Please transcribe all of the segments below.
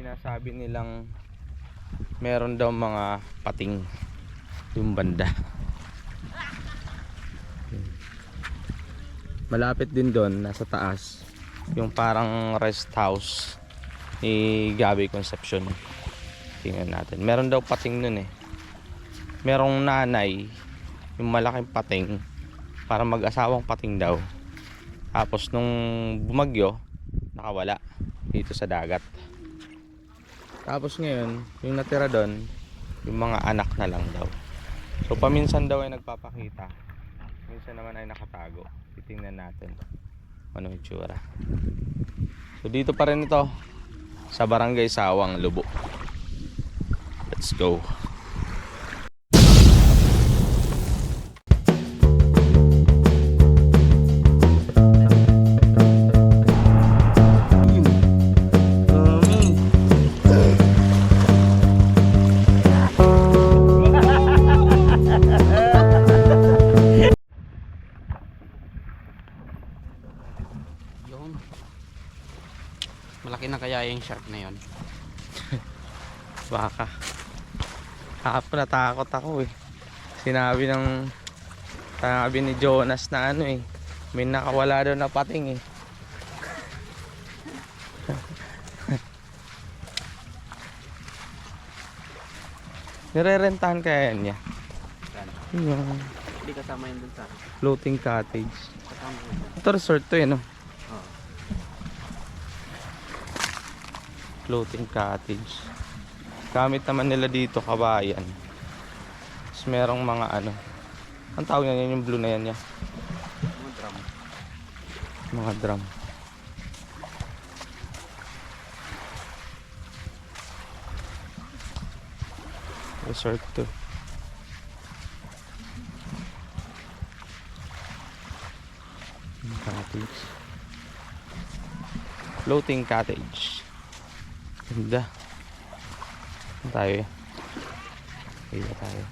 sinasabi nilang meron daw mga pating yung banda. Malapit din doon, nasa taas, yung parang rest house ni Gabby Concepcion. Tingnan natin. Meron daw pating nun eh. Merong nanay, yung malaking pating, para mag-asawang pating daw. Tapos nung bumagyo, nakawala dito sa dagat. Tapos ngayon, yung natira doon, yung mga anak na lang daw. So paminsan daw ay nagpapakita, minsan naman ay nakatago. Titingnan natin ano yung itsura. So dito pa rin ito sa Barangay Sawang, Lubo. Let's go. Malaki na kaya yung shark na yon. Baka. Kahapon natakot ako eh. Sabi ni Jonas na ano eh, may nakawala daw na pating eh. Nirerentahan kaya yan niya? Yung Hindi kasama yun dun sa floating cottage. kasama yun. Ito resort to eh no? Oo. Floating cottage. Gamit naman nila dito kabayan. Tapos merong mga ano, ang tawag niya, yung blue na yan niya. Mga drum. Mga drum. Resort to. Cottage. Floating cottage. Ganda. Saan tayo eh? Dito tayo.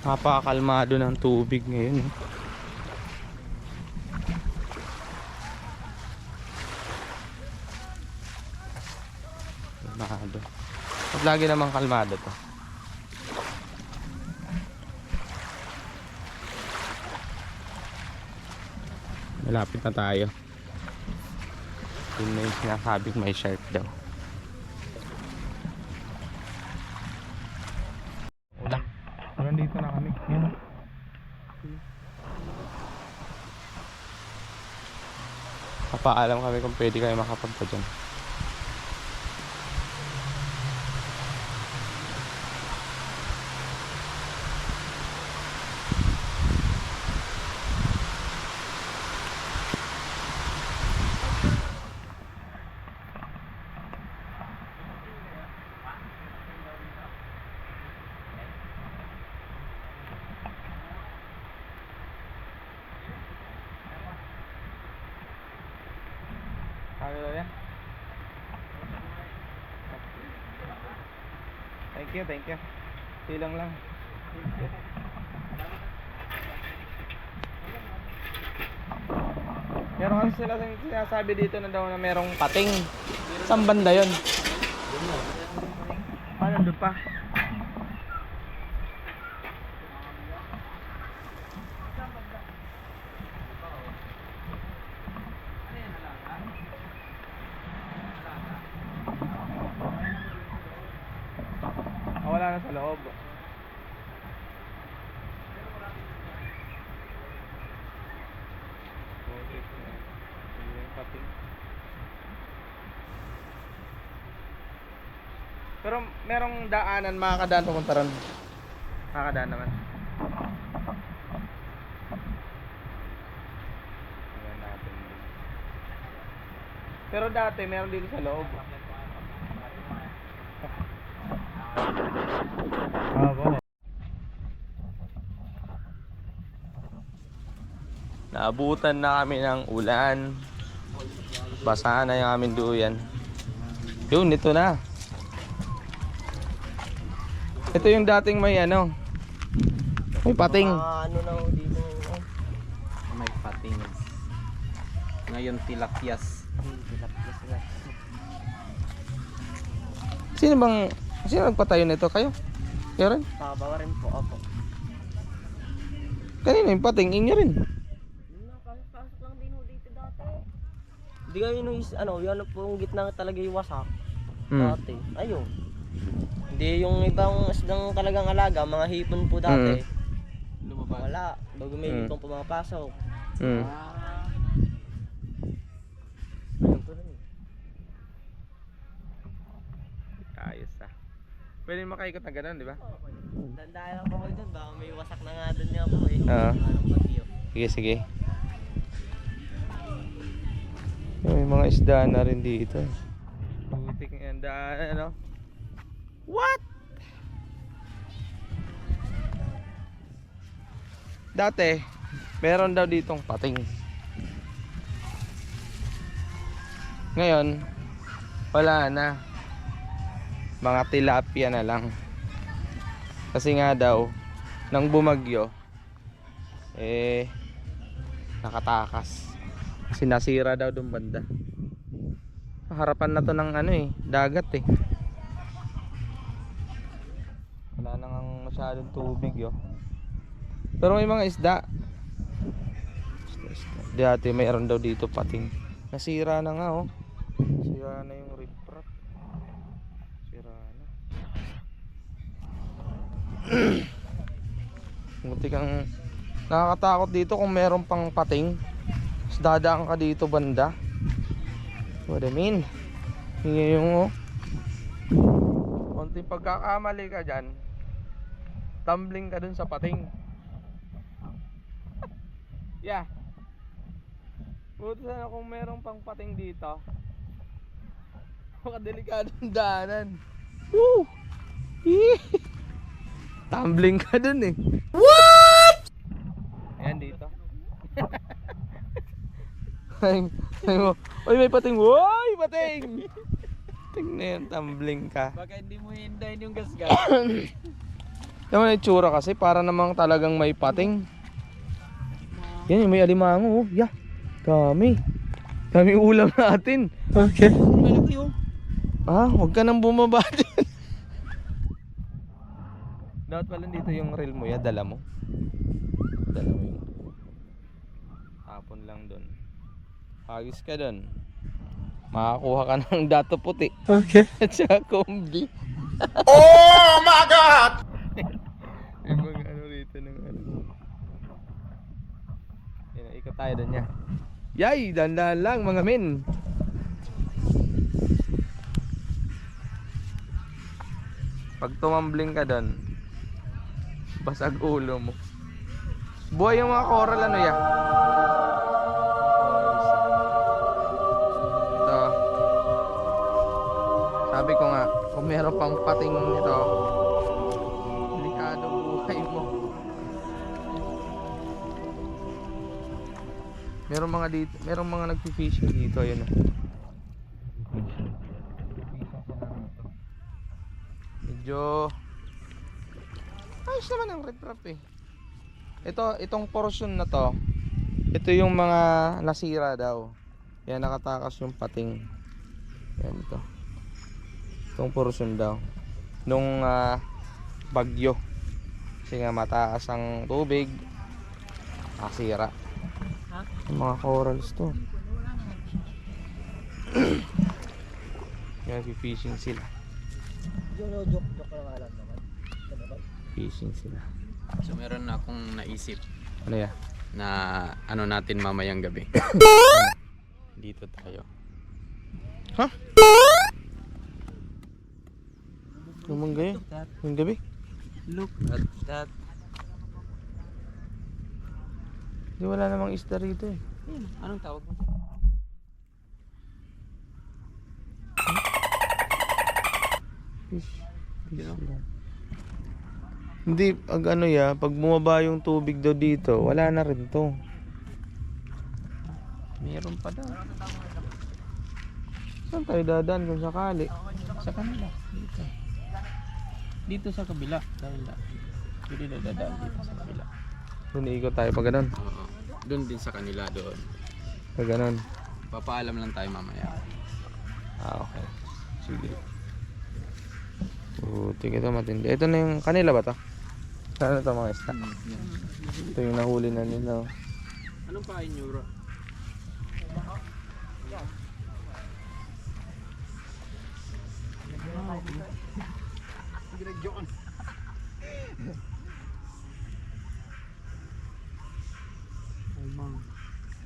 Napakakalmado ng tubig ngayon. Kalmado. At lagi namang kalmado to. Malapit na tayo. Yun na yung sinasabing may shark daw. Ulang. Nandito na kami. Yan. Papaalam kami kung pwede kayo makapunta dyan. Sabi daw yan. Thank you. Silang lang. Meron kasi sila sinasabi dito na daw na merong pating. Saan banda yun? Paano doon pa? Wala na sa loob. Pero merong daanan, makakadaan pumunta ron. Makakadaan naman. Pero dati meron dito sa loob. Abo. Naabutan na kami ng ulan. Basa na yung aming duyan. Yun, ito na. Ito yung dating may ano. May pating. Ano na ho dito ngayon? May pating. Ngayon tilapias. Tilapia sila. Sino nagpatayo nito? Kayo? Kayo rin? Pabawa rin po ako. Kanina yung pating, inyo rin. Pasok lang din ho dito dati. Hindi kayo yung ano, yan po yung gitna talaga yung wasak. Dati. Ayun. Hindi yung ibang isdang talagang alaga, mga hipon po dati. Lumabas. Wala. Bago may hipon pumapasok. Mm. Ayun po rin. Ayos ah. Pwede makaikot na ganun, di ba? Dandahan lang po kayo dun. Baka may wasak na nga dun nga po eh. Oo. Anong bagyo. Sige, sige. May mga isda na rin dito. Butik ng daan, ano? What? Dati, meron daw ditong pating. Ngayon, wala na. Mga tilapia na lang. Kasi nga daw, nang bumagyo, nakatakas. Kasi nasira daw doon banda. Harapan na to ng ano dagat wala nang masyadong tubig pero may mga isda. Dati mayroon daw dito pating. Nasira na nga sira na yung riprap. Sira na. Buti kang nakakatakot dito kung meron pang pating. Dadaan ka dito banda. What I mean? Yung konting pagkakamali ka dyan, tumbling ka dun sa pating. Yeah. Buti sana kung meron pang pating dito. Makadelikadong daanan. Woo! Tumbling ka dun What? Ayan dito. Oy, may pating. Woy, pating. Tingnan yan, tumbling ka. Baka hindi mo hindahin yung gasgas. Yung may itsura kasi para namang talagang may pating. Yan yung may alimango. Yeah. Dami. Dami ulam natin. Okay. Malaki oh. Huwag ka nang bumaba dyan. Dapat pala dito yung reel mo. Dala mo. Dala mo yung tapon lang dun. Agis ka dun. Makakuha ka ng dato puti. Okay. At saka kombi. Oh my God! May mga ano rito ng ano. Yan, ikot tayo dun niya. Yay! Dandahan lang mga men. Pag tumambling ka dun, basag ulo mo. Buhay yung mga coral ano ya. Sabi ko nga, kung meron pang pating nito, delikado buhay mo. Merong mga nagfi-fishing dito, ayun. Medyo ayos naman ang riprap itong portion na to, ito yung mga nasira daw. Yan, nakatakas yung pating. Yan ito. Itong portion daw nung bagyo. Kasi nga mataas ang tubig, nasira. Yung mga corals to. Yan, fishing sila. Joke lang alam naman. Fishing sila. So meron na akong naisip Ano ya? na ano natin mamayang gabi. Dito tayo. Ha? Kumang gayo? Yung gabi? Look at that. Di wala namang isda rito Anong tawag mo? You know? Hindi, pag bumaba yung tubig daw dito, wala na rin to. Meron pa daw. Saan tayo dadaan kung sakali? Sa kanila. Dito. Dito sa kabila. Dahil na. Hindi na dadaan dito sa kabila. Doon ikot tayo pag ganun. Oo. Doon din sa kanila doon. Pag ganun. Papaalam lang tayo mamaya. Okay. Sige. Buti ito matindi. Ito na yung kanila ba to? Saan na to mga isda? Ito yung nahuli na nila. Anong pain nyo, bro?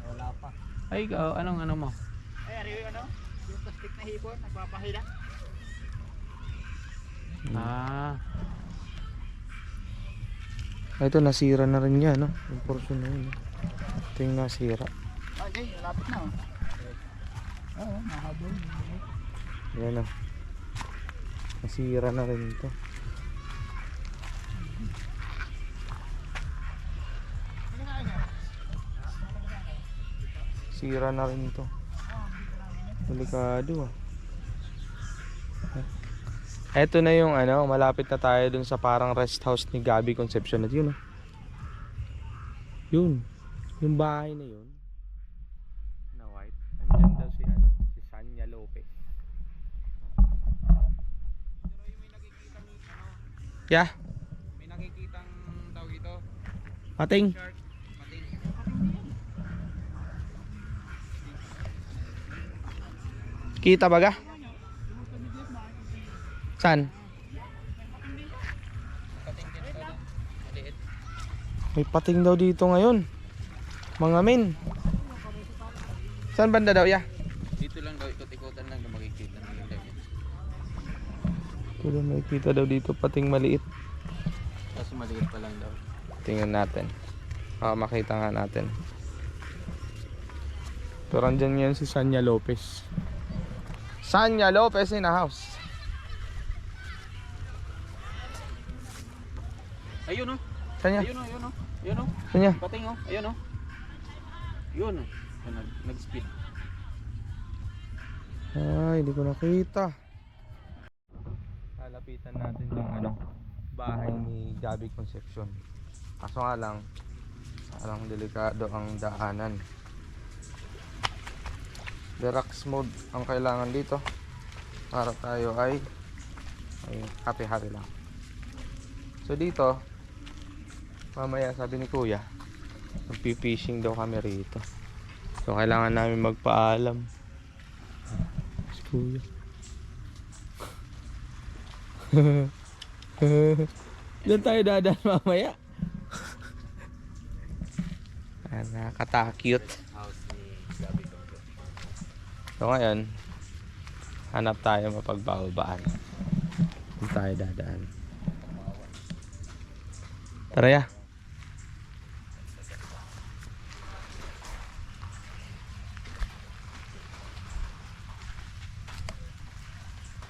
Wala pa. Ay, ikaw, anong ano mo? Ay, ari yung ano? Yung plastic na hipon, nagpapahila. Ah, Ito nasira na rin yan, no? Yung portion na yun. Ito yung nasira. Okay, lapit na. Oo, mahabol. Yan, no? Nasira na rin ito. Sira na rin ito. Delikado ah. Eto na yung ano, malapit na tayo dun sa parang rest house ni Gabby Concepcion at yun oh. Yun. Yung bahay na yun. Na white. Andyan daw si ano, si Sanya Lopez. Yeah. may nakikitang tawag ito. Pating. Shark. Pating. Kita ba ga? Saan? Pating din ito. Maliit. May pating daw dito ngayon. Mga men. Saan banda daw ya? Dito lang daw, ikot-ikotan lang na makikita ng yung lemon. Tuloy may kita daw dito pating maliit. Kasi maliit pa lang daw. Tingnan natin. Makita nga natin. Pero andyan yan si Sanya Lopez. Sanya Lopez in the house. Ayun oh. Sanya? Ayun oh, ayun oh. Ayun oh. Sanya? Pating oh. Ayun oh. Yun oh. Nag-speed. Ay, hindi ko nakita. Lalapitan natin yung ano, bahay ni Gabby Concepcion. Kaso nga lang, parang delikado ang daanan. Deluxe mode ang kailangan dito para tayo ay happy lang. So dito, mamaya sabi ni Kuya, magpipishing daw kami rito. So kailangan namin magpaalam. Si Kuya. Diyan tayo dadaan mamaya. Nakakatakot. House ni Gabby Concepcion. So ngayon, hanap tayo mapagbabaan. Doon tayo dadaan. Tara ya.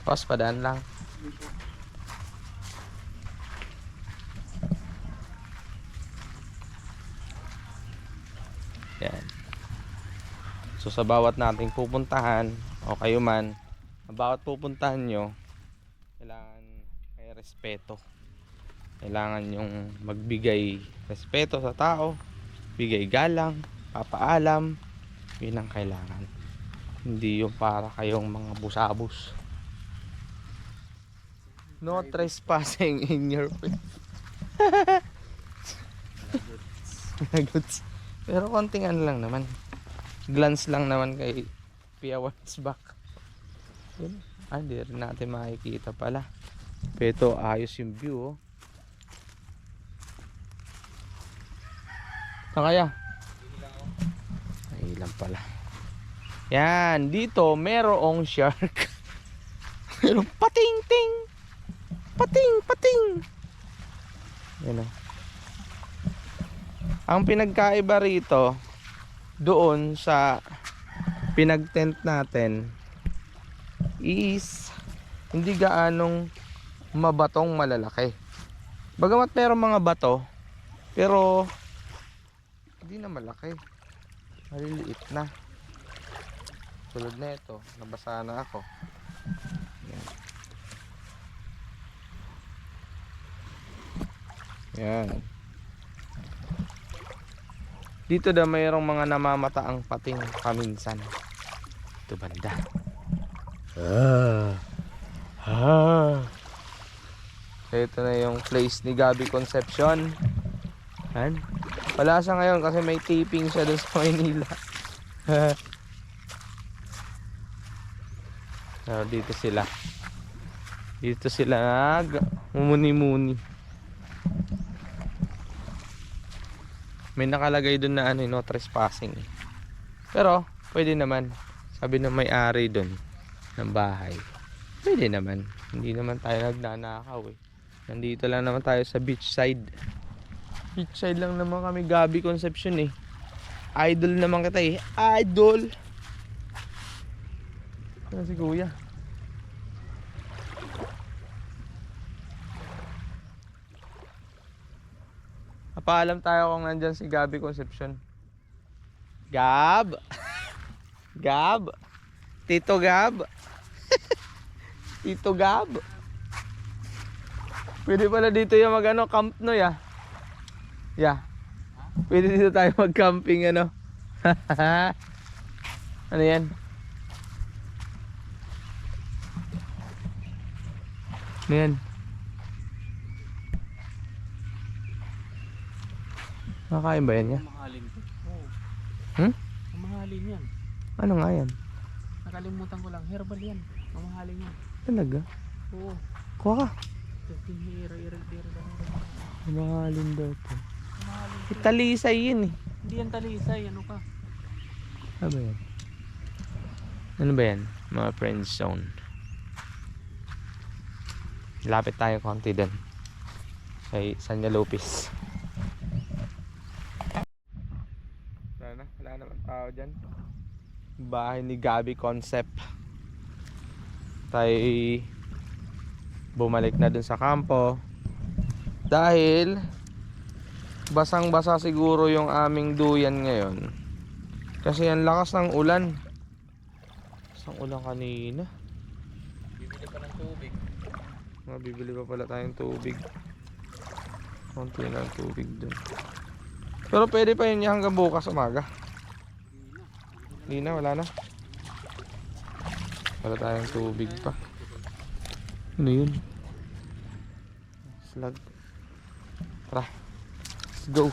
Pas, padaan lang. Yan. So sa bawat nating pupuntahan o kayo man, sa bawat pupuntahan nyo, kailangan may respeto. Kailangan yung magbigay respeto sa tao, bigay galang, papaalam, yun ang kailangan. Hindi yung para kayong mga busabos. No trespassing in your place. Naguts. Pero konting ano lang naman. Glance lang naman kay Pia once back. Hindi rin natin makikita pala. Pero ayos yung view oh. Saan kaya? Ay lang pala. Yan, dito merong shark. Merong pating ting. Pating pating. Yan oh. Ang pinagkaiba rito doon sa pinagtent natin is hindi gaanong mabatong malalaki. Bagamat meron mga bato, pero hindi na malaki. Maliliit na. Tulad na ito, nabasa na ako. Yan. Yan. Dito daw mayroong mga namamataang pating paminsan. Ito banda. So ito na yung place ni Gabby Concepcion. Yan. Wala siya ngayon kasi may taping siya doon sa Maynila. So, dito sila. Dito sila mumuni-muni. May nakalagay doon na no trespassing. Pero pwede naman. Sabi ng may-ari doon ng bahay. Pwede naman. Hindi naman tayo nagnanakaw eh. Nandito lang naman tayo sa beach side. Beach side lang naman kami, Gabby Concepcion eh. Idol naman kita eh. Idol. Ano si kuya? Napaalam tayo kung nandyan si Gabby Concepcion. Gab! Gab! Tito Gab! Tito Gab! Pwede pala dito yung camp no ya? Yeah. Pwede dito tayo mag-camping ano? Ano yan? Ano yan? Nakakain ba yan niya? Mamahalin to. Oo. Hmm? Mamahalin yan. Ano nga yan? Nakalimutan ko lang. Herbal yan. Mamahalin yan. Talaga? Oo. Kuha ka. Hira. Mahalin daw to. Mamahalin to. Talisay yun eh. Hindi yan talisay. Ano ka? Ano ba yan? Ano ba yan? Mga friend zone. Lapit tayo konti din. Kay Sanya Lopez. Wala naman tao dyan. Bahay ni Gabby Concept. Tayo bumalik na dun sa kampo. Dahil basang basa siguro yung aming duyan ngayon. Kasi ang lakas ng ulan. Ang ulan kanina. Bibili pa ng tubig. Mabibili pa pala tayong tubig. Konti na ang tubig dun. Pero pwede pa yun hanggang bukas umaga. Hindi na, wala na. Wala tayong tubig pa. Ano yun? Slag. Tara. Let's go.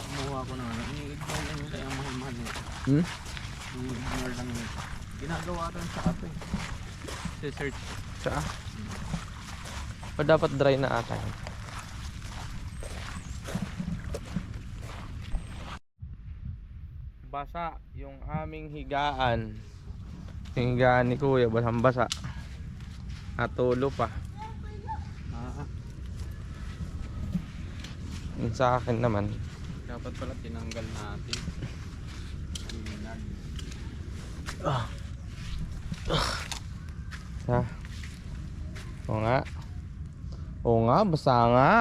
Kumuha ko na. Ini-ignore lang yung kaya mahal-mahal nito. I-ignore lang nito. Ginagawa rin sa ato eh. Sa search. Saan? O dapat dry na ata yun. Basa yung aming higaan. Yung higaan ni kuya, basang basa. Natulo pa. Yung sa akin naman. Dapat pala tinanggal natin. Ha? Oo nga. Oo nga, basa nga.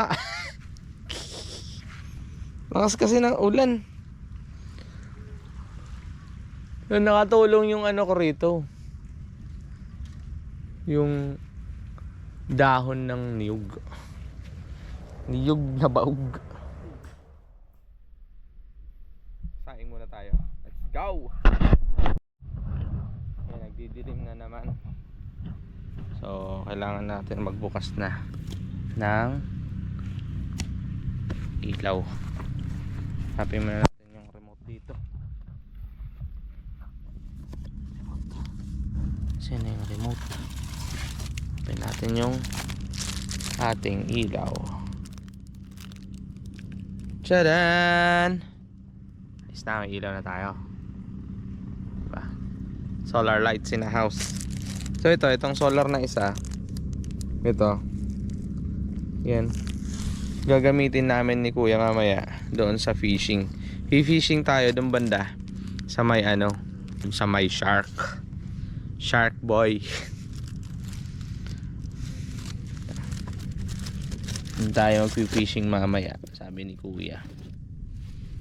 Lakas kasi ng ulan. Yung nakatulong yung ano ko rito. Yung dahon ng niyog. Niyog na baog. Saing muna tayo. Let's go! Ayan, nagdidilim na naman. So, kailangan natin magbukas na ng ilaw. Hanapin muna natin yung remote dito. Saan na yung remote? Hanapin natin yung ating ilaw. Tchadan! Is na, may ilaw na tayo. Diba? Solar lights in the house. So itong solar na isa. Ito. Yan. Gagamitin namin ni kuya mamaya doon sa fishing. Fishing tayo doon banda sa may sa may shark Shark Boy. Doon tayo mag-fishing mamaya, sabi ni Kuya.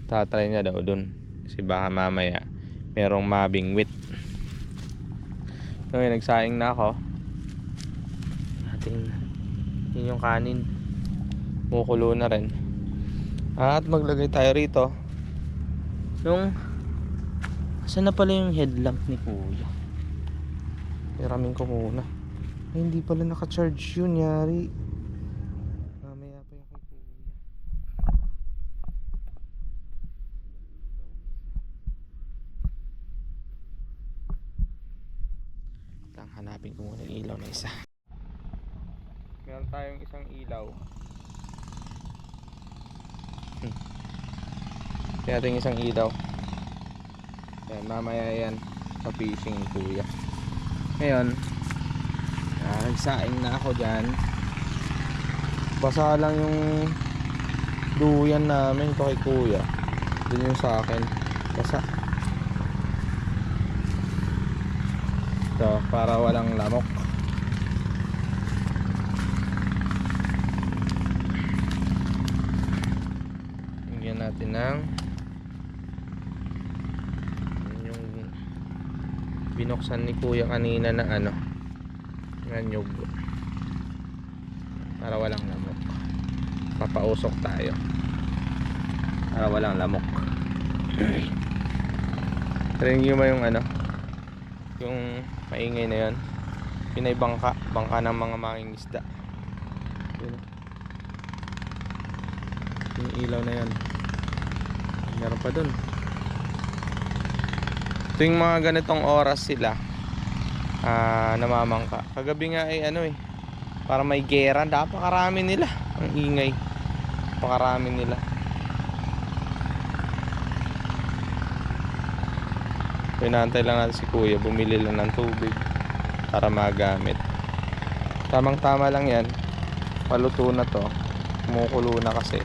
Tatry niya daw dun kasi baka mamaya merong mabingwit. So nagsaing na ako. Ating yun yung kanin, mukulo na rin. At maglagay tayo rito yung saan na pala yung headlamp ni Kuya. Iramin ko muna. Ay, hindi pala naka-charge yun, yari. Mamaya pa yung kay Kuya. Lang, hanapin ko muna yung ilaw na isa. Meron tayong isang ilaw. Kaya natin isang ilaw. Yan, mamaya yan sa fishing ni Kuya. Ngayon nagsaing na ako dyan. Basa lang yung duyan namin ito kay Kuya. Dun yung sa akin basa. Ito para walang lamok. Hingyan natin ng binuksan ni Kuya kanina na ano na nyug para walang lamok. Papausok tayo para walang lamok. Tingnan mo yung ano, yung maingay na yun, yun ay bangka ng mga mangingisda. Yun. Yung ilaw na yun, meron pa dun. Tuwing mga ganitong oras sila namamangka. Kagabi nga ay ano para may gera, napakarami nila. Ang ingay, napakarami nila. Pinantay lang natin si Kuya, bumili lang ng tubig para magamit. Tamang tama lang yan, paluto na to, kumukulo na kasi.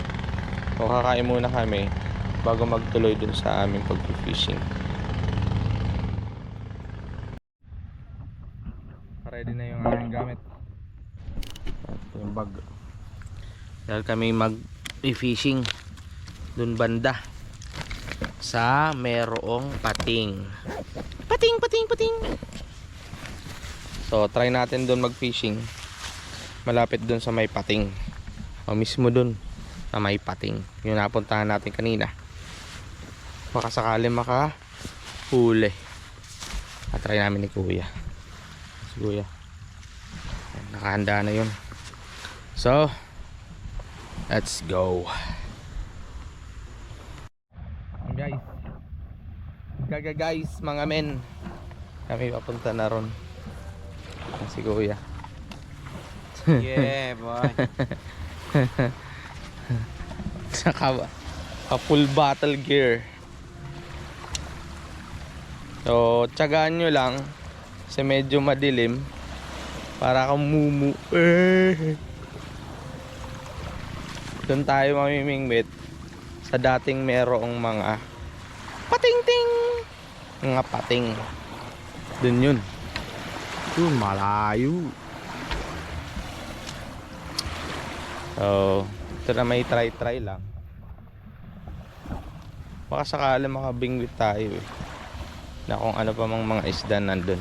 So kakain muna kami bago magtuloy dun sa aming pag-fishing. Ready na yung aming gamit. Ito yung bag. Dahil kami mag-fishing dun banda sa merong pating. Pating. So try natin dun mag-fishing. Malapit dun sa may pating. O mismo dun sa may pating. Yung napuntahan natin kanina. Baka sakali makahuli. At try namin ni Kuya. Kuya, nakahanda na yun. So let's go. Guys, mga men, kami papunta na ron. Si Kuya. Yeah, boy. Saka full battle gear. So tiyagaan nyo lang kasi medyo madilim para kang mumu. Doon tayo mamimingwit sa dating merong mga pating-ting, mga pating. Doon yun. Doon malayo. So ito na may try lang. Baka sakali makabingwit tayo na kung ano pa mang mga isda nandun.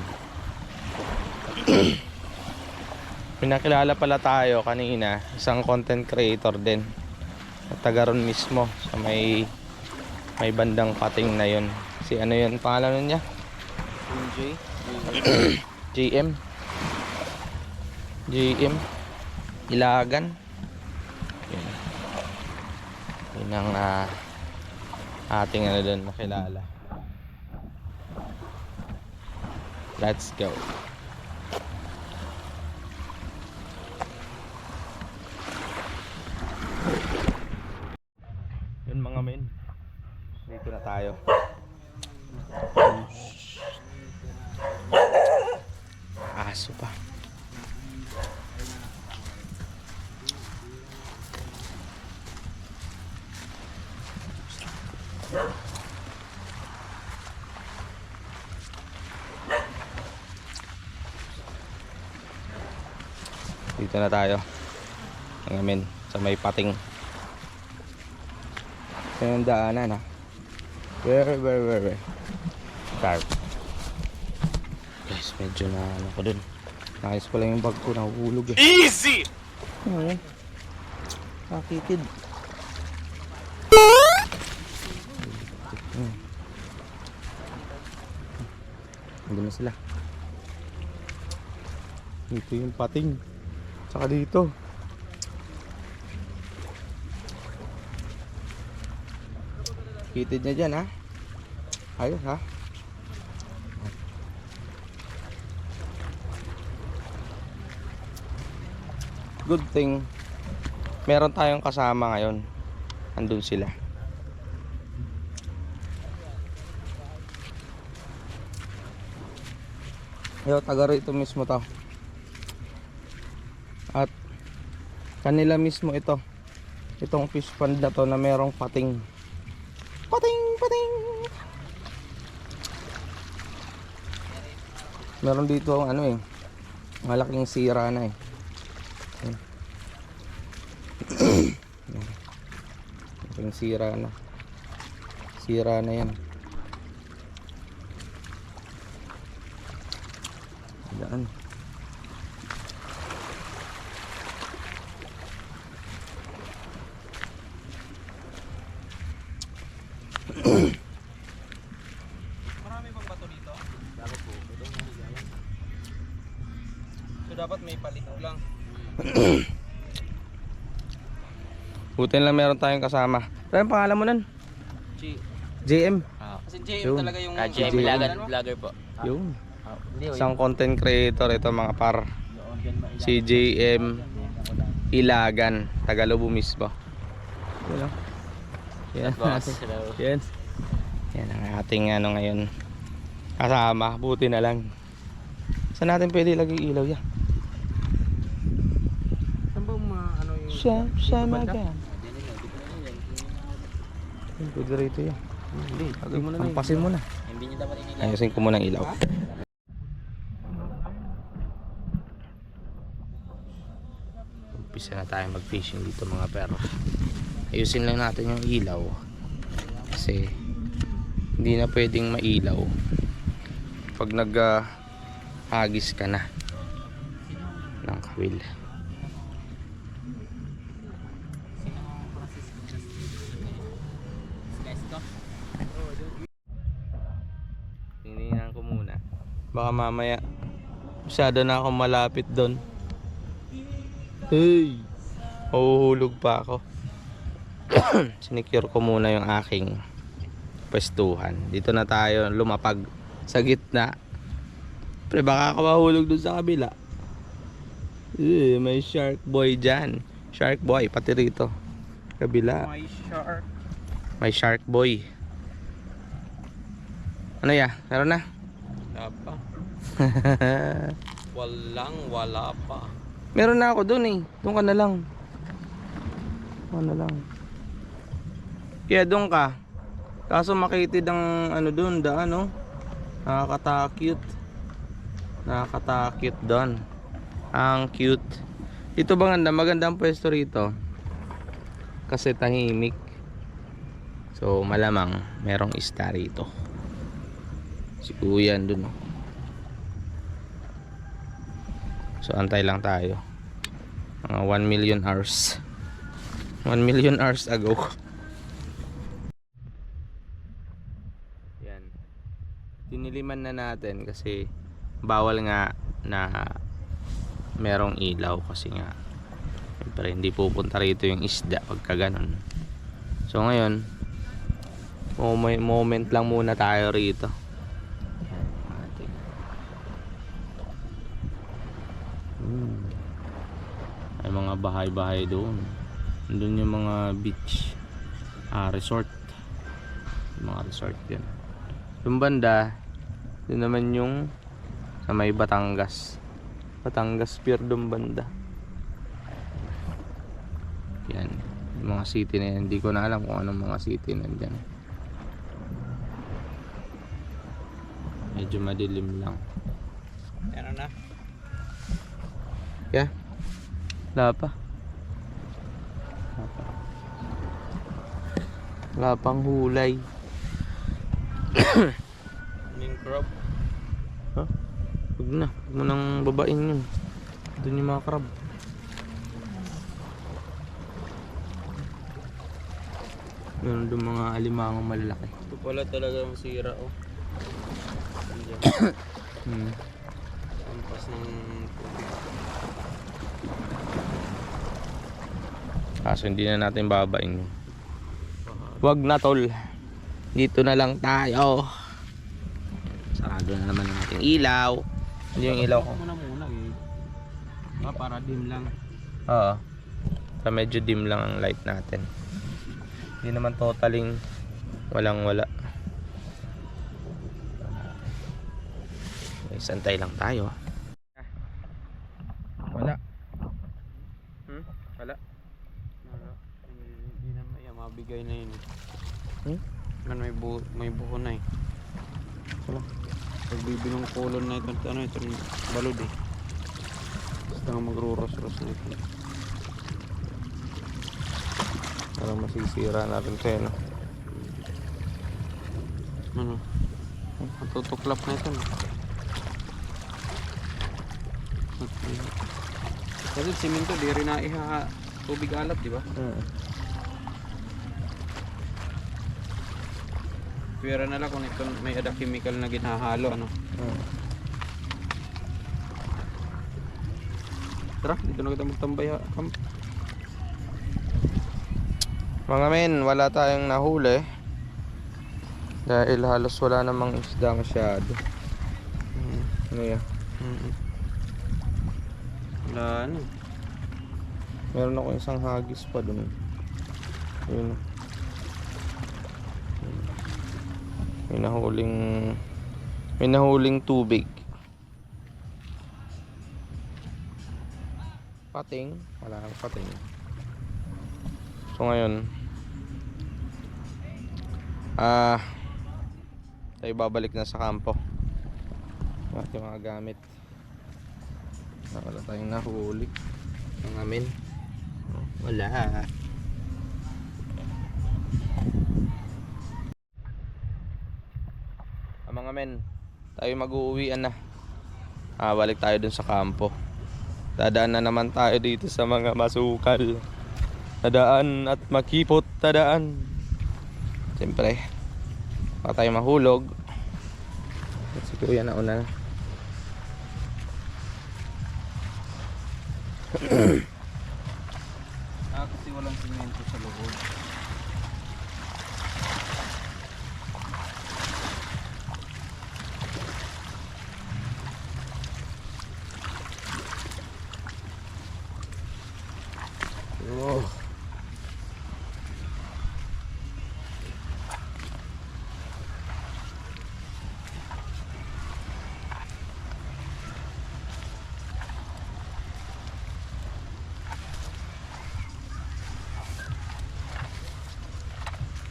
Pinakilala pala tayo kanina, isang content creator din at taga ron mismo sa may bandang pating na yun. Si ano yun, pangalan niya? JM Ilagan. Yun ang ating ano dun nakilala. Let's go. Yun mga men, dito na tayo. Aso pa. Dito na tayo. Ngayon, sa may pating. Yan ang daanan ha. Where? Sharp. Guys, medyo na ano ko dun. Nakis ko lang yung bag ko, nahuhulog eh. Easy! Ano? Nakitid. Hindi na sila. Dito yung pating. Tsaka dito. Kitid niya dyan ha. Ayos ha. Good thing meron tayong kasama ngayon. Andun sila. Yo, taga rito mismo to. At kanila mismo ito. Itong fish pond na to na merong pating. Pating! Meron dito ang ano eh. Malaking sira na eh. Malaking sira na. Sira na yan. Daan. Marami bang bato dito? Dapat po. So dapat may palit lang. Buti lang meron tayong kasama. Ano yung pangalan mo nun? JM. Kasi JM Yun. talaga yung JM Ilagan vlogger po. Yun. Hindi, Isang content creator ito mga par. Si JM Ilagan, Tagalobo mismo. Yun lang. Yan. Boss, hello. Yan. Yan ang ating ano ngayon. Kasama, buti na lang. Saan natin pwede lagay ilaw yan? Saan ba ano yung... Siya maga. Pwede rito yan. Hindi, lagay mo na na Pampasin mo na. Hindi niyo dapat inilaw. Ayusin ko muna ang ilaw. Umpisa na tayo mag-fishing dito mga pero. Ayusin lang natin yung ilaw. Kasi hindi na pwedeng mailaw pag hagis ka na ng kawil. Tingnan ko muna. Baka mamaya masyado na akong malapit doon. Hey! Mahuhulog pa ako. Sinicure ko muna yung aking pwestuhan. Dito na tayo lumapag sa gitna. Pre, baka ako mahulog doon sa kabila. May shark boy dyan. Shark boy, pati rito. Kabila. May shark. May shark boy. Ano ya? Meron na? Wala pa. Wala pa. Meron na ako doon eh. Doon ka na lang. Ano lang. Kaya doon ka. Kaso makitid ang ano doon, daan no. Nakakatakot. Nakakatakot doon. Ang cute. Dito maganda ang pwesto rito. Kasi tahimik. So malamang merong isda rito. Si Kuya doon. So antay lang tayo. Mga 1 million hours. 1 million hours ago. Yan. Tiniliman na natin kasi bawal nga na merong ilaw kasi nga siyempre hindi pupunta rito yung isda pagka ganun. So ngayon moment lang muna tayo rito. Ay mga bahay-bahay doon. Doon yung mga beach resort. Yung mga resort yan. Yung banda doon naman yung sa may Batangas Pier doon banda. Yan yung mga city na yan. Hindi ko na alam kung anong mga city nandyan. Medyo madilim lang. Meron na. Yeah. Wala pa. Wala pang hulay. Ning crab. Huwag na. Huwag mo nang babain yun. Doon yung mga crab. Meron doon mga alimangang malalaki. Ito pala talagang sira oh. Diyan. Ampas ng tubig. Kaso hindi na natin babain yun. Huwag na tol. Dito na lang tayo. Sarado na naman ang ating ilaw. Hindi yung ilaw ko. Muna eh. Para dim lang. Oo. So medyo dim lang ang light natin. Hindi naman totaling walang wala. Okay, santay lang tayo. Wala. Wala. Hindi na mabigay na yun. Hmm? May buho na eh. Wala. Pag bibinong kulon na ito, ito balod eh. Basta nga magruros-ros na ito. Parang masisira natin ito no? Ano? Matutuklap na ito. Kasi simento, di rin na tubig alat, di ba? Pwera na lang kung ito may ada chemical na ginahalo, ano? Tara, dito na kita magtambay ha. Mga men, wala tayong nahuli. Dahil halos wala namang isda masyado. Ano yan? Wala ano. Meron ako isang hagis pa dun. Yun. May nahuling tubig. Pating. Wala kang pating. So ngayon tayo babalik na sa kampo. Yung ating mga gamit. Wala tayong nahuli. Ang amin. Wala. Mga men, tayo mag-uuwian na. Balik tayo dun sa kampo. Dadaan na naman tayo dito sa mga masukal. Tadaan at makipot tadaan. Siyempre baka tayo mahulog. Si kuya na una. Kasi walang simento sa loob. Oh.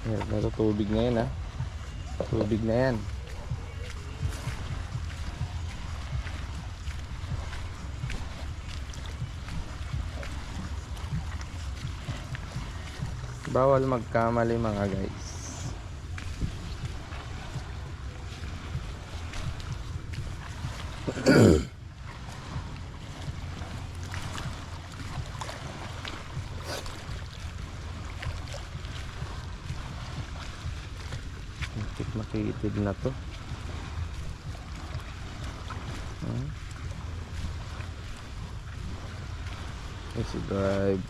Ito tubig na yan ha. Tubig na yan. Bawal magkamali mga guys. Makitid na to. Easy drive.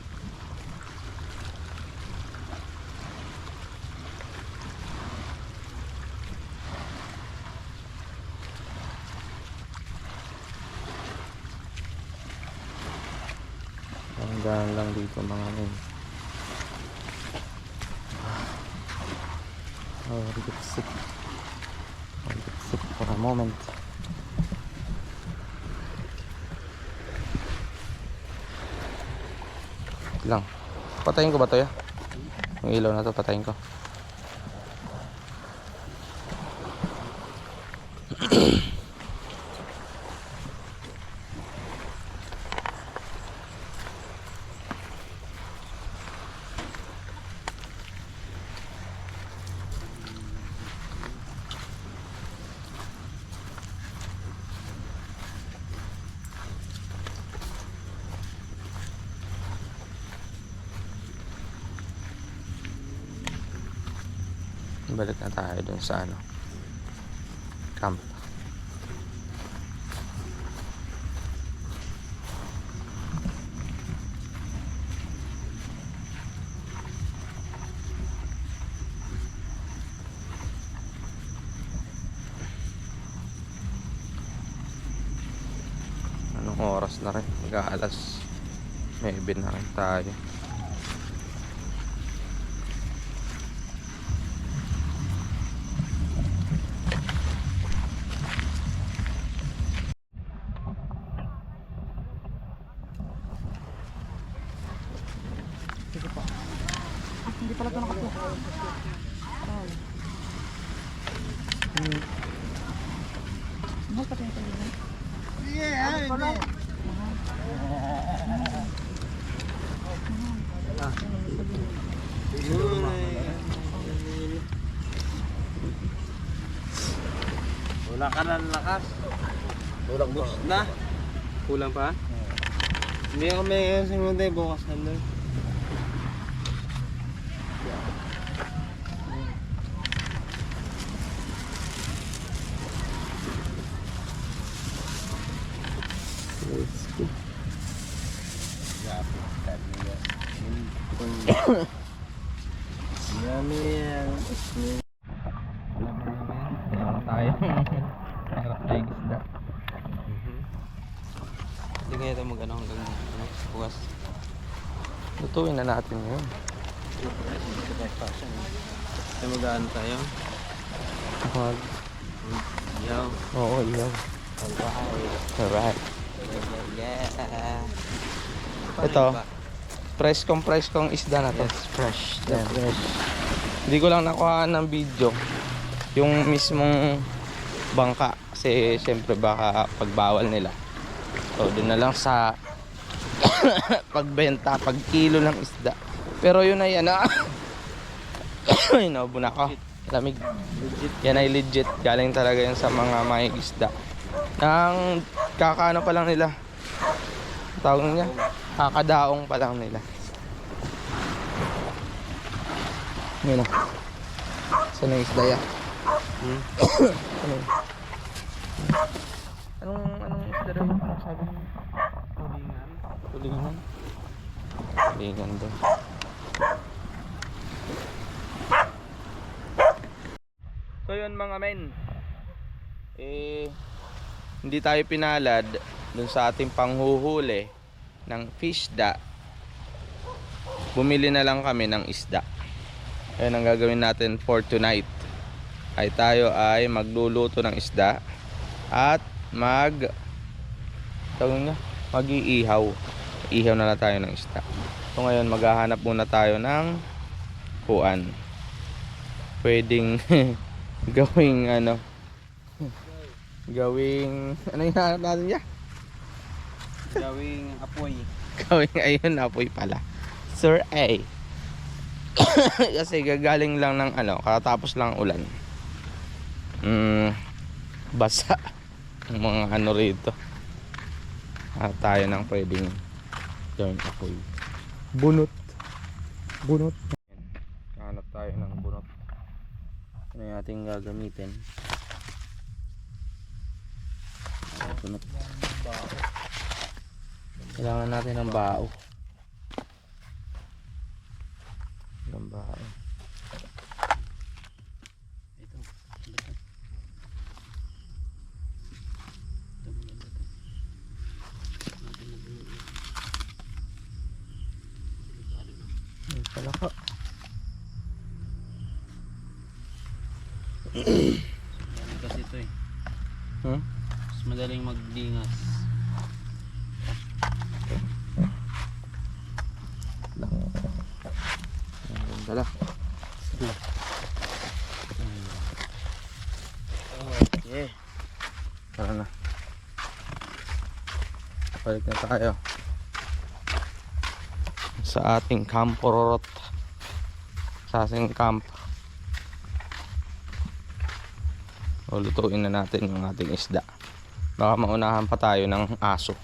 Hanggang lang dito mga men. Oh, I get sick. I get sick for a moment. Lang. Patayin ko ba to ya? Yung ilaw na to, patayin ko. Balik na tayo dun sa ano, camp. Anong oras na rin? Mag-aalas 9 na rin tayo. Hindi pala ito nakapo. Mahal pati ito. Wala ka na lakas. Kulang boost na. Kulang pa? Hindi ako may simundi bukas na lang. Yummy yan. Meron tayo. Meron tayong isda. Hindi kaya ito mag-ano hanggang bukas. Lutuin na natin yun. Kaya mag-ano tayo? Mag... Yaw. Oo, iyaw. Alright. Yeah. Ito. Fresh kong isda na to. Yes, fresh. Yan. Hindi ko lang nakuha ng video yung mismong bangka kasi syempre baka pagbawal nila. So doon na lang sa pagbenta, pag kilo ng isda. Pero yun ay ano. Ay, naubo na ako. Lamig. Yan ay legit. Galing talaga yun sa mga may isda. Nang kakaano pa lang nila. Tawag niya. Kakadaong pa lang nila. Yun o. Saan yung isda ya? Ano yun? Anong isda daw yun? Anong sabi niyo? Tulingan. Tulingan daw. So yun mga men, hindi tayo pinalad dun sa ating panghuhuli ng fishda. Bumili na lang kami ng isda. Ayun ang gagawin natin for tonight. Ay tayo ay magluluto ng isda at mag-iihaw. Ihaw na lang tayo ng isda. So ngayon maghahanap muna tayo ng kuan. Pwedeng gawing ano yung hanap natin niya? Gawing apoy. Gawing ayun apoy pala Sir A. Kasi gagaling lang ng ano, katapos lang ulan. Basa ang mga ano rito. Tayo nang pwedeng gawing apoy. Bunot. Hanap tayo ng bunot. Ano yung ating gagamitin? Bunot. Kailangan natin ng bao. Ng bao. Ito. Ay pala ka. Kasi ito eh. Hmm? Mas madaling magdingas. Dala. Okay. Tara na. Balik na tayo sa ating camp Pororot. Sa ating camp. Lutuin na natin yung ating isda. Baka maunahan pa tayo ng aso.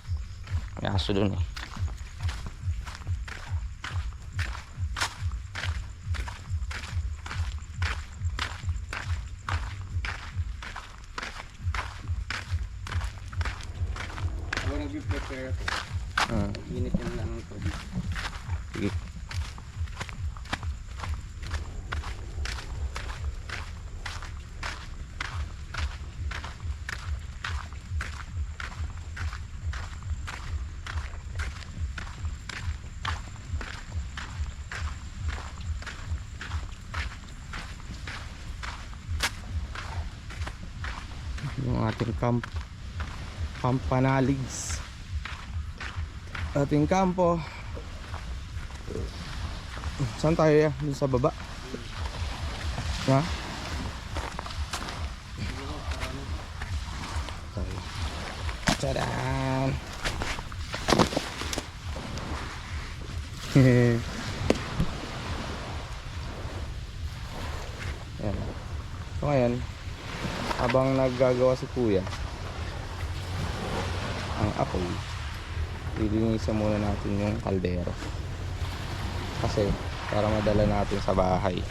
May aso dun eh. mag-prepare. Ah, Init yan lang ang tubig. sige. Yung ating Pampanalig. Ating kampo. Saan tayo ya? Dun sa baba? Ha? Tayo. Tadaan! Ayan. So ngayon, habang naggagawa si kuya ang apoy, lilinisan muna natin yung kaldero kasi para madala natin sa bahay.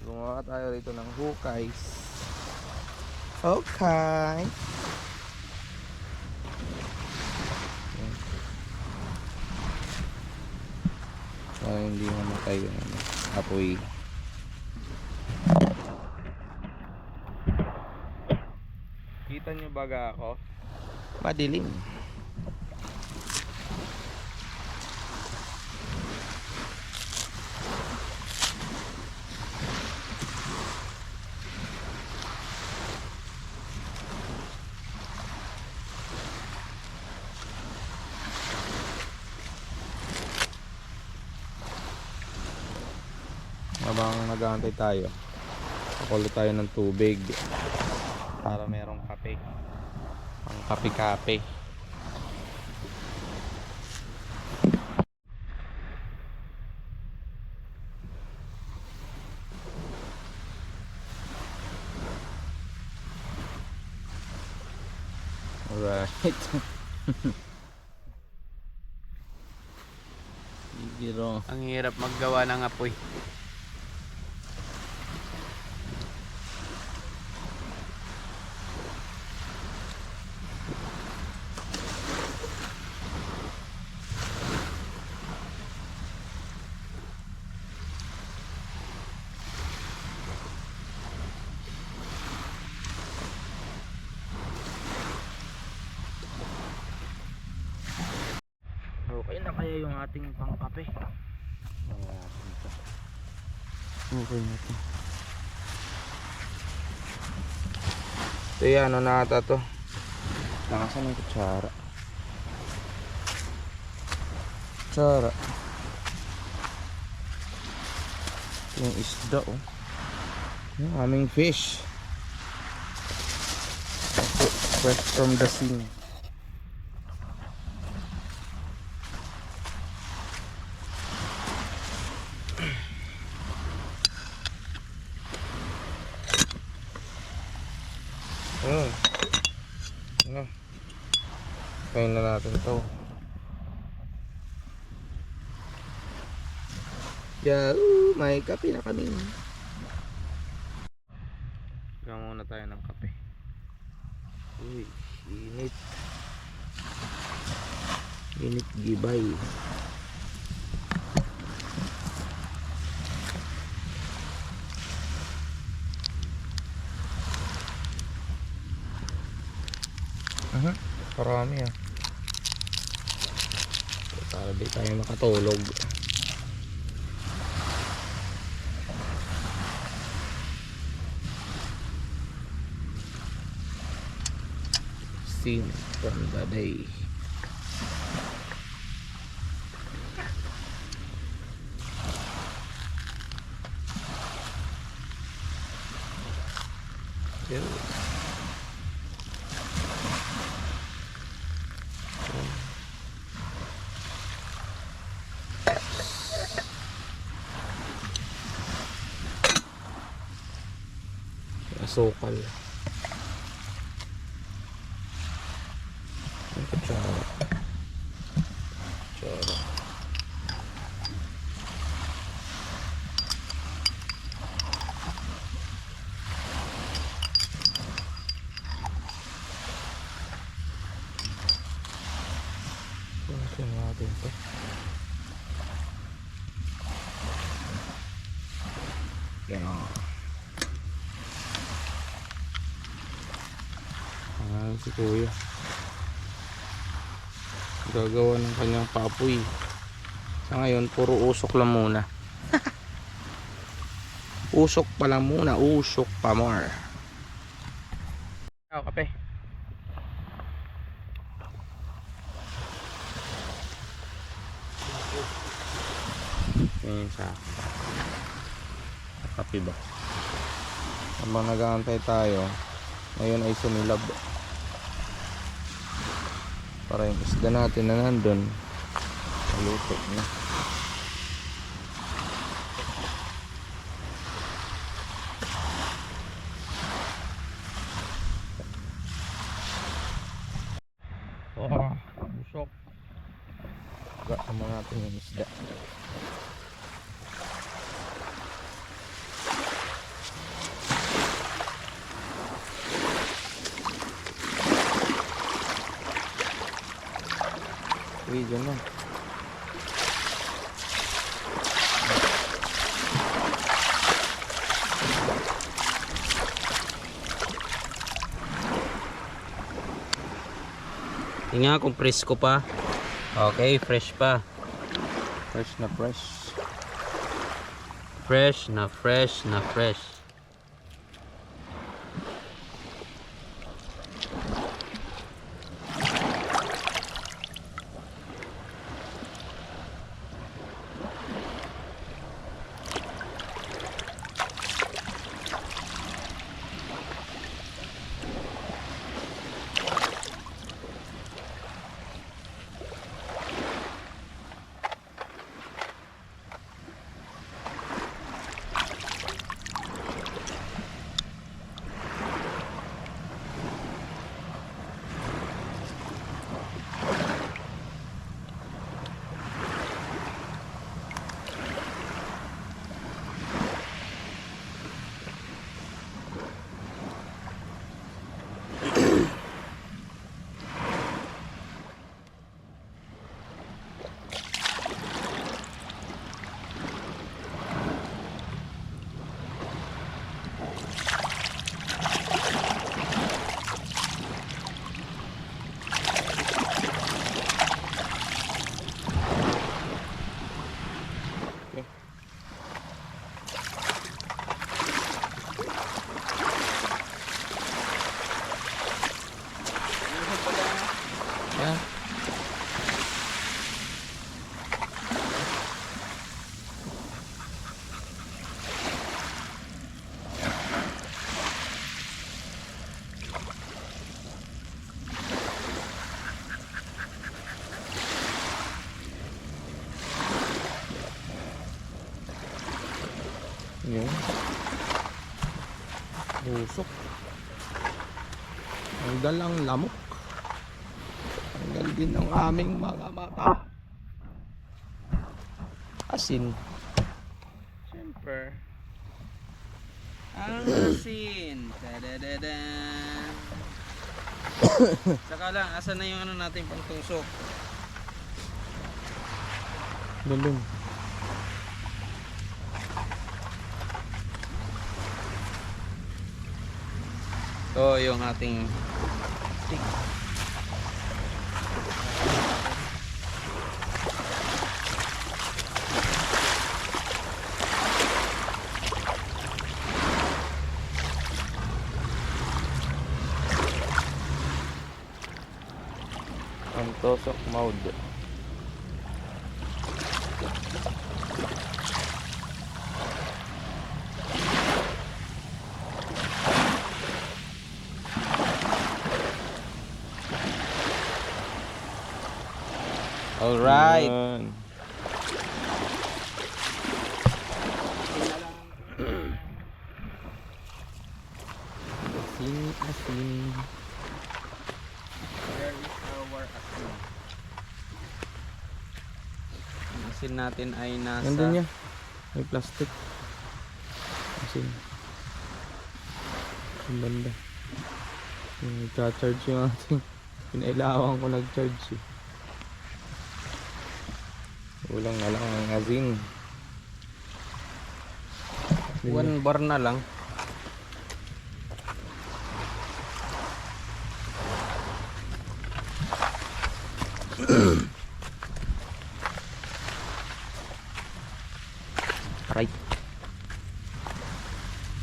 Gumawa tayo rito ng hukays. Okay. Para hindi mamatay yung apoy. Kita nyo baga ako? Madilim. Habang nag-aantay tayo, pakulo tayo ng tubig para merong kape, pang kape-kape. Alright. Biro. Ang hirap maggawa ng apoy. Okay na kaya yung ating pangkape? Okay na to. Ito yan, ano na ata to? Nakasan ng kutsara. Kutsara. Yung isda oh. Yung aming fish. Fresh from the sea. Ano? Kain na natin to. Yahoo! May kape na kami. Gawa muna tayo ng kape. Uy, init. Init gibay. Parami ah. Para di tayo makatulog. Scene from the day. Asukal. Kutsara. Kutsara. Kunin natin ito. Yan o. Si kuya gagawa ng kanyang papoy. Sa ngayon puro usok lang muna. Usok pa lang muna. Usok pa more. Kape. Ngayon sa kape ba? Habang nag-aantay tayo, ngayon ay sumilab para yung isda natin na nandun maluto na. Busok. Gama natin yung isda. Uy, dyan lang. Tingnan kung presko pa. Okay, fresh pa. Fresh na fresh. Fresh na fresh na fresh. Tanggal ang lamok. Tanggal din ang aming mga mata. Asin. Siyempre. Ang asin. Tadadadan. Saka lang, asan na yung ano natin pang tusok? Dulong. Ito yung ating stick. Ang tusok mode. Alright. Yun. Asin, asin. Where is our asin? Ang asin natin ay nasa... Nandun niya. May plastic. Asin. Ang banda. Nagcha-charge yung ating. Pinailawan ko nag-charge eh. Ulang na lang ang asin. 1 bar na lang. Right.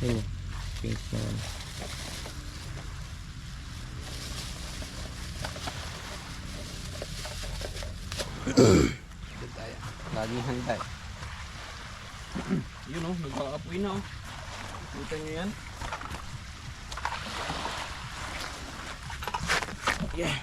Ayun. Pink na yan. Laging handa. Yun o, nagkakapoy na o. Kita nyo yan? Yeah.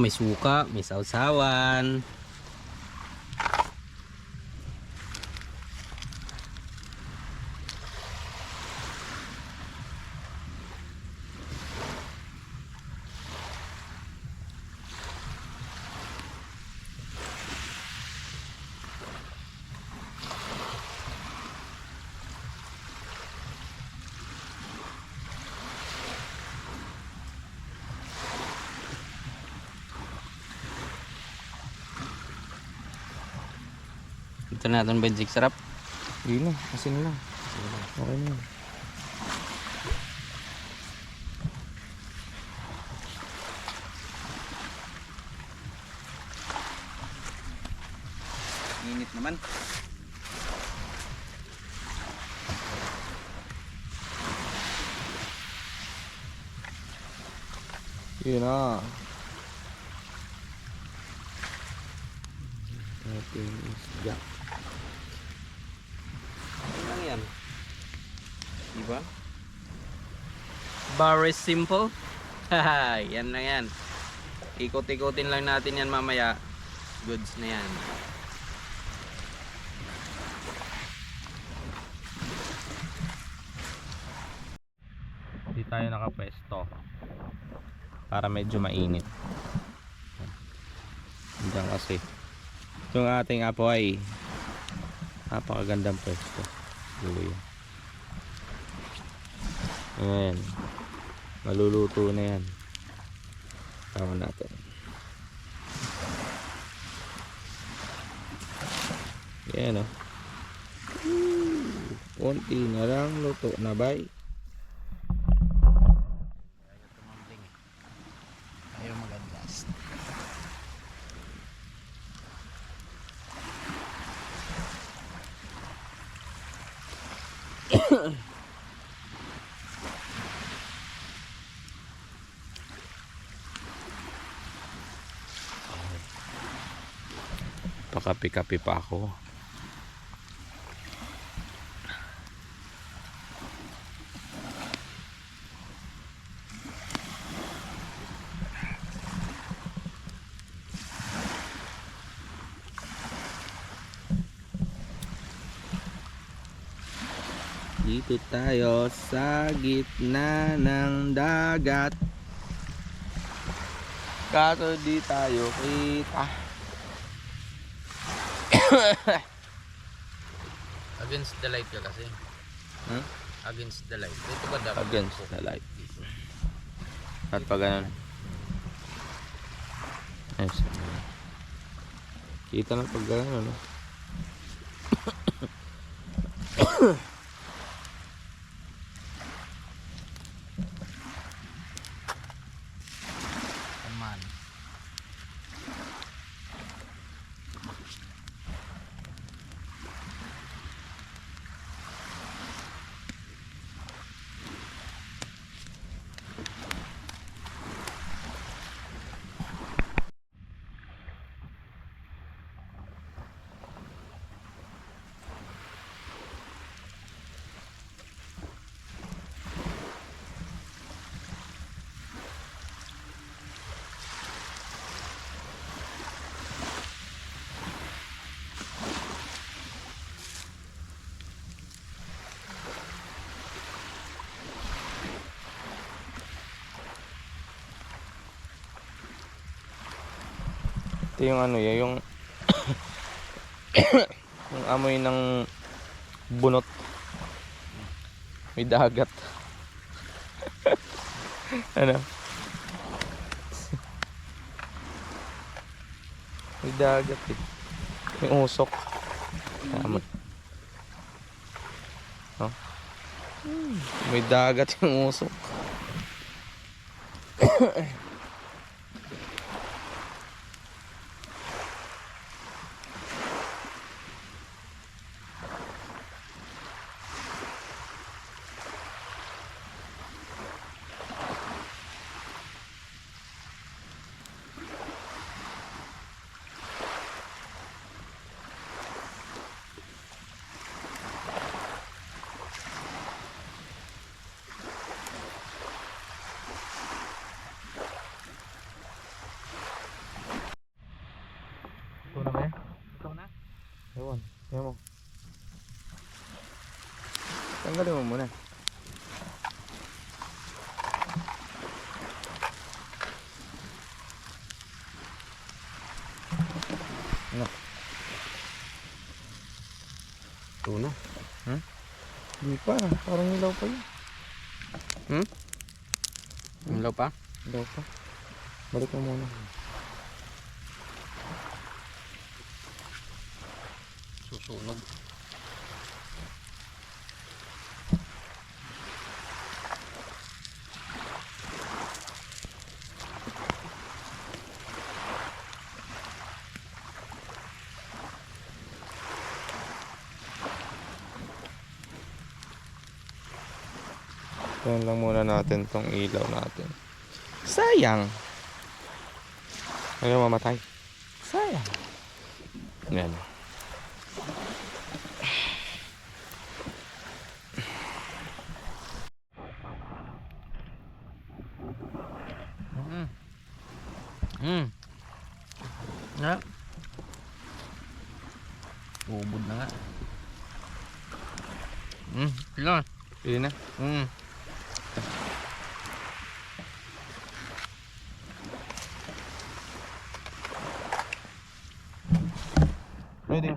May suka, may sausawan. Ito natin benjik sarap. Hindi na. Asin lang. Okay na. Init naman. Yun na. Ating isda. Ano lang yan? Diba? Very simple. Haha, yan lang yan. Ikot-ikotin lang natin yan mamaya. Goods na yan. Hindi tayo nakapwesto. Para medyo mainit. Diyan kasi. Yung ating apo ay napakagandang pwesto. Luya. Ayan. Maluluto na yan. Tama natin. Yan o. Konti na lang luto na bay. Ayaw mag-adjust. Pakapi-kapi pa ako. Dito tayo sa gitna ng dagat. Kaso di tayo kita. Against the light ka kasi. Hmm? Against the light. Dito ba dapat? Against the light. At pag ganun. Ayos. Kita na pag ganun, no? Aman. Ito yung ano yun, yung yung amoy ng bunot. May dagat. Ano? May dagat eh. May usok. Tama. Oh. May dagat yung usok. Ito na ba yan? Ito na. Ewan. Ewan mo. Tanggalin mo muna. Ano? Ito na. Hindi pa. Parang ilaw pa yun. Ilaw pa? Ilaw pa. Balik mo muna. Susunog. Yan lang muna natin tong ilaw natin. Sayang. Ayaw mamatay. Sayang. Yan. Na. Ubod na nga. Ilan? Pili na.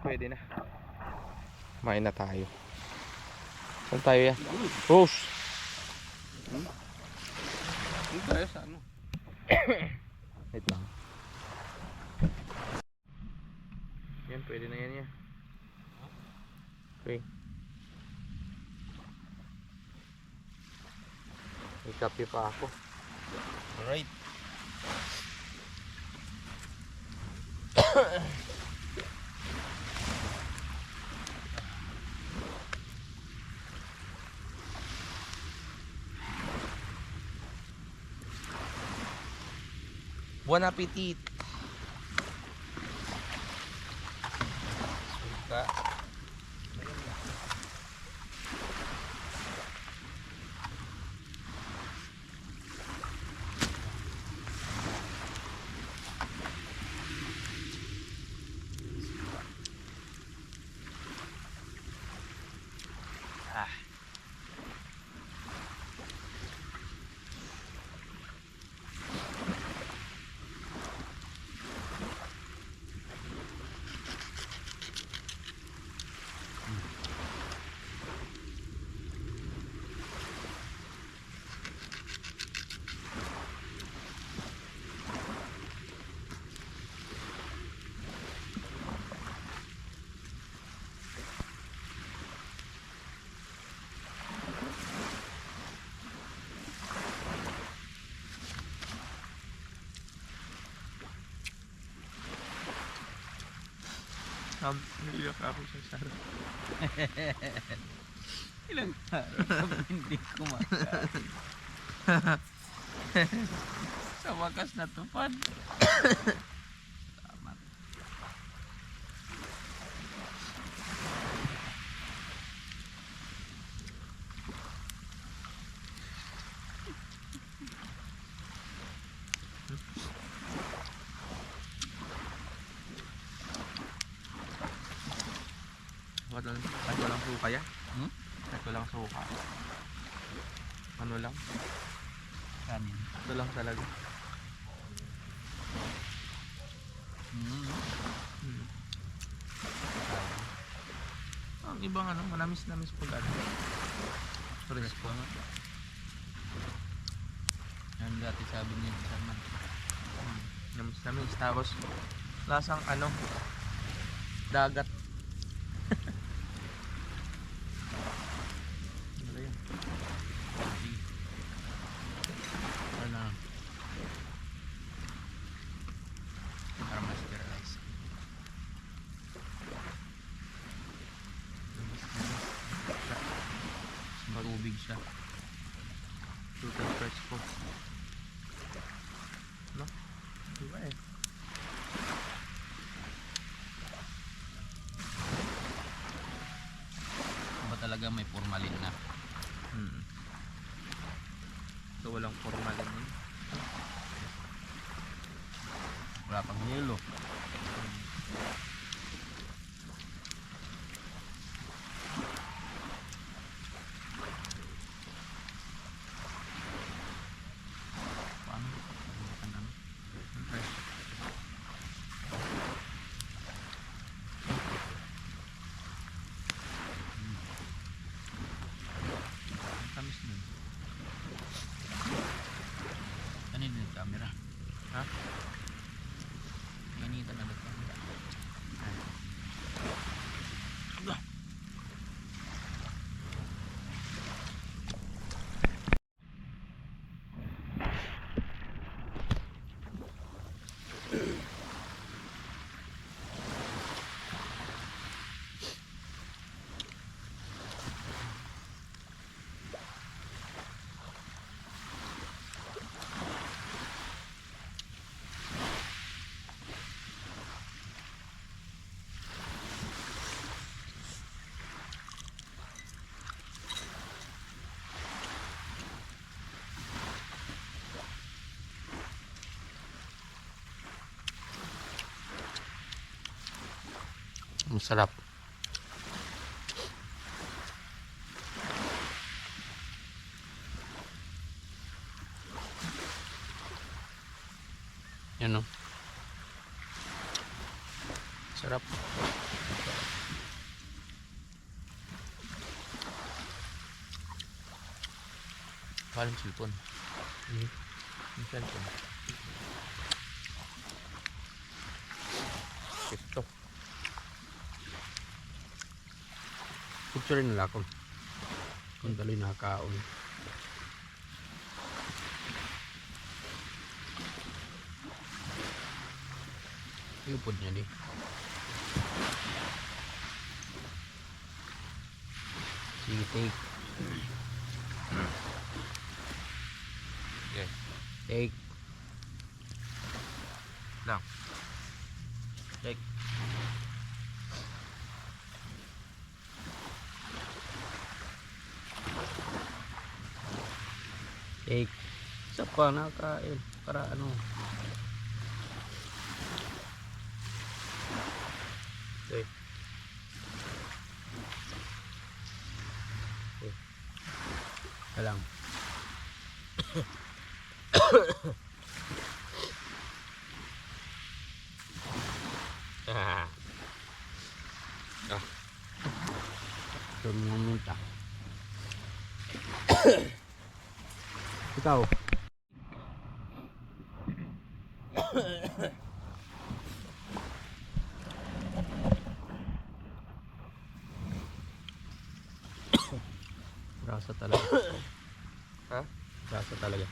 Pwede na. Kumain na tayo. Saan tayo yan? Rose! Hindi tayo sa ano? Wait lang. Yan, pwede na yan yan. Okay. May kape pa ako. Alright. Bon appetit! Suka. Niliyak ako sa Sara. Ilang araw hindi kumakain. Sa wakas natupad. Tama. Kahit walang suka yan. Hmm? Kahit walang suka. Ano lang? Kanin. Ito lang talaga. Hmm. Ang ibang ano, manamis-namis pag ano. Fresco nga. Yan dati sabi niya sa Sarman. Namis-namis. Tapos, lasang ano, dagat. Ano ba yun? Ano? Para ma-sterilize. Matubig siya. Total fresco. No? Diba eh? Ba talaga may formalin na? So, walang formalin yun. Wala pang yelo. Paano? Ano? Fresh. Ang tamis nun. Ano din yung camera? Ha? Initan agad camera. Masarap. Yan o. Sarap. Paling cellphone. Yung cellphone. Ito. Picture nila ako. Kung dali nakakaon. Iupod niya di. Sige, take. Okay. Take. Lang. Take. Take. Isa pa nakain. Para ano. Take. Lang. Ah. Ah. Ito mga munta. Ikaw. Rasa talaga. Ha? Rasa talaga.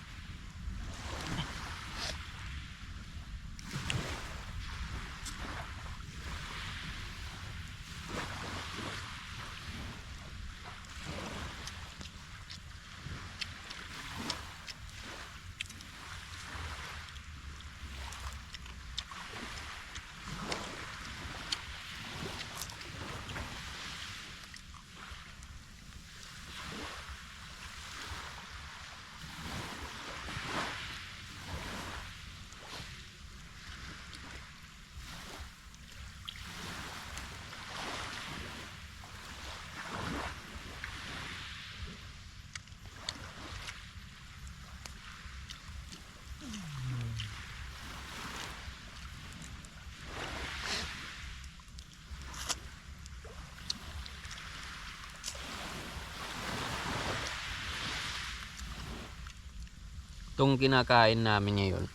Itong kinakain namin ngayon,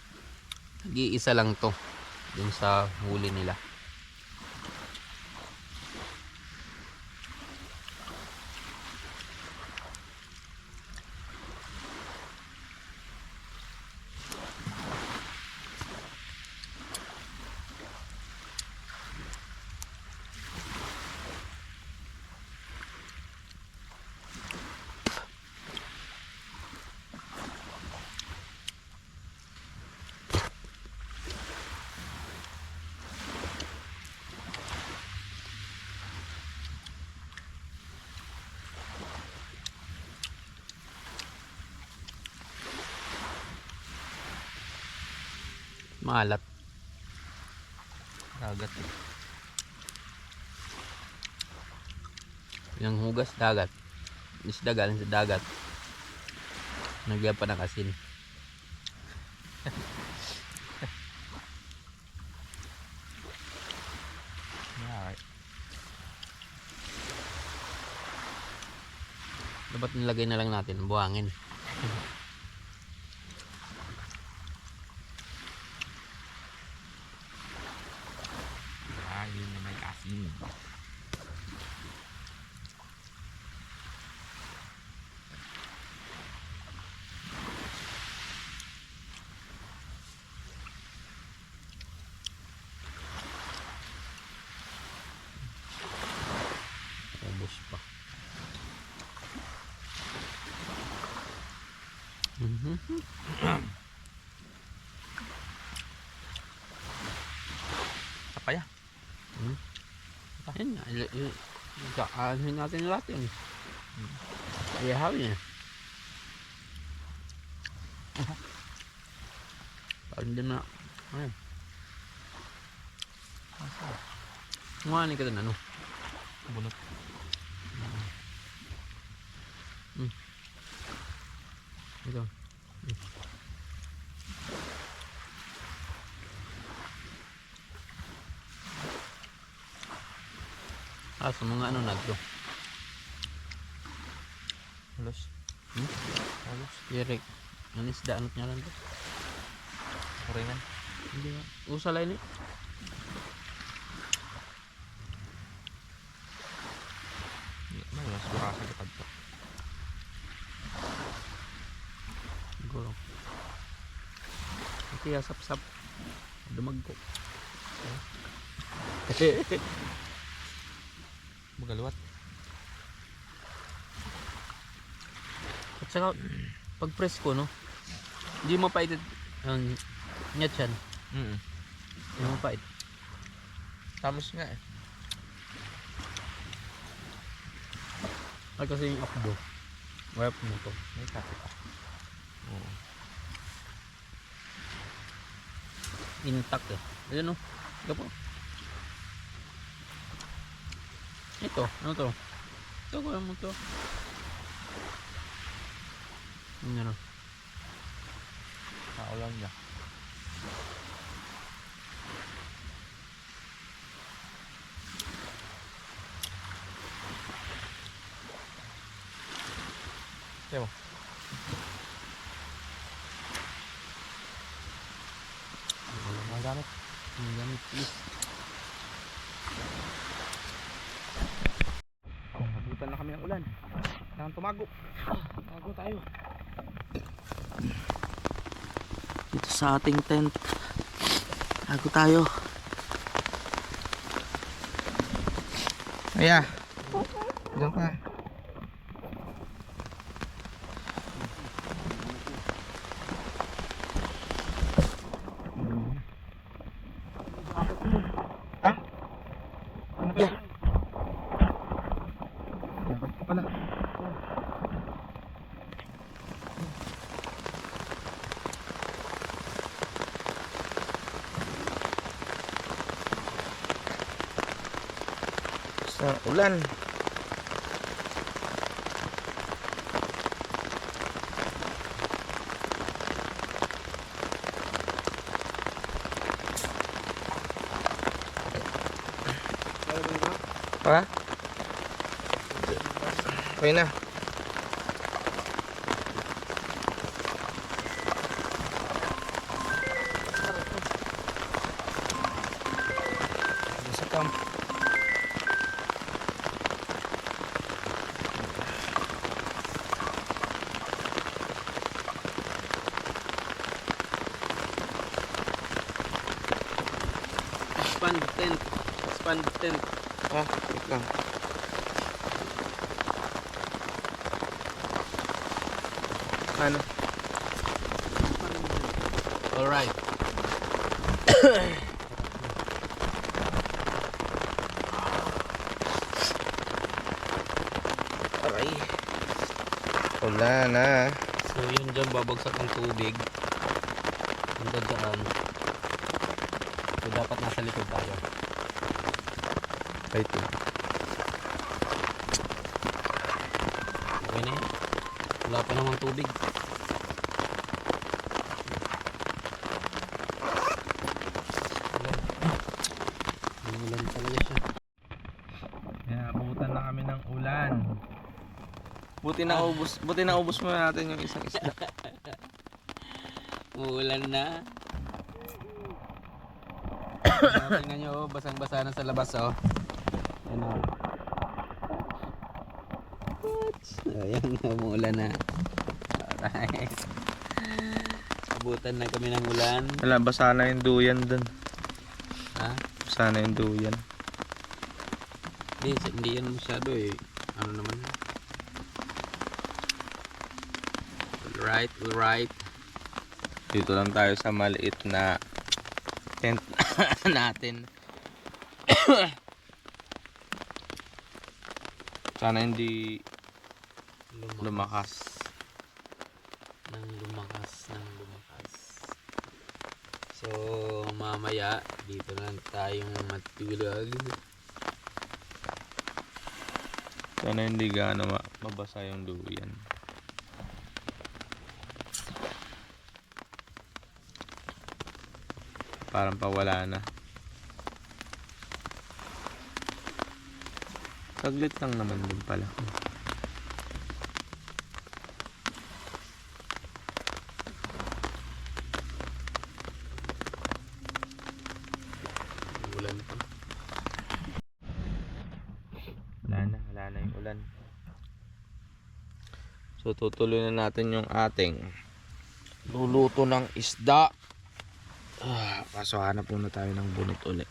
nag-iisa lang to dun sa huli nila. Maalat. Dagat. Yung hugas dagat. Isda galing sa dagat. Nagyan pa ng asin. Alright. Dapat nilagay na lang natin buhangin. Yun na may asin. Ubos pa. Apa ya? Ayun nga, kaanin natin lahat yun. Ihawin niya. Parang din na, ayun. Nguhanin ka dun, ano? Bunot. Ito. Sa mga ano na ito. Halos. Halos. Yerik. Ang isda, ano niya lang ito? Kuringan. Hindi nga. Usala ini. Mas burasa dekat ito. Siguro. Ito ya, sap-sap. Dumag ko. Magaluwat. At saka pag presko, no, hindi mo pait ang nyat yan. Hindi mo pait. Tamos nga eh. Ay kasi yung akdo, wala po nito. May kape pa. Oo. Intact eh. Ayun, no. Ito po. Ito, ano to? Ito ko mo to. Ano? Kaulan niya. Ito. Ang gamit. Ang gamit, please. Nabutan na kami ng ulan. Kailangan tumago. Tumago tayo. Dito sa ating tent. Tago tayo. Aya. Diyan ka. Pala. Sa ulan. Pa? Okay na. Expand tent. Expand tent. Ah, wait lang. Ano? Alright. Aray. Wala na. So yun dyan babagsak ng tubig. Yung dadaan. So dapat nasa likod tayo. Right eh. Okay na yan. Wala pa namang tubig. Ulan talaga siya. Kaya abutan na kami ng ulan. Buti na ubos mo natin yung isang isda. Uulan na. Tingnan nyo, basang-basa na sa labas, oh. Ano? Ayan, umuulan na. Alright. Abutan na kami ng ulan. Wala, basa na yung duyan dun. Ha? Basa na yung duyan. Hindi yan masyado eh. Ano naman? Alright. Dito lang tayo sa maliit na tent natin. Sana hindi lumakas. Lumakas. So, mamaya, dito lang tayong matulog. Sana hindi gaano mabasa yung duyan. Parang pawala na. Saglit lang naman din pala. Ulan pa. Wala na yung ulan. So tutuloy na natin yung ating luluto ng isda. Kaso hanap muna tayo ng bunot ulit.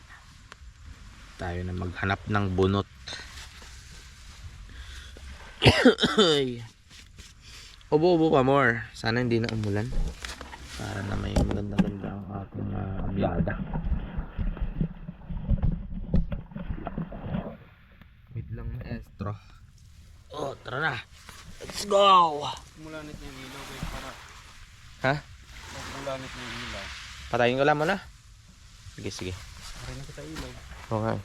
Tayo na maghanap ng bunot. Ubo pa more. Sana hindi na umulan. Para na may maganda-ganda ang ating abyada. Wait lang maestro. Oh, tara na. Let's go! Mulanit niya yung ilaw guys para. Ha? Mulanit niya yung ilaw. Patayin ko lang muna. Sige. Pare na kita ilaw. Okay.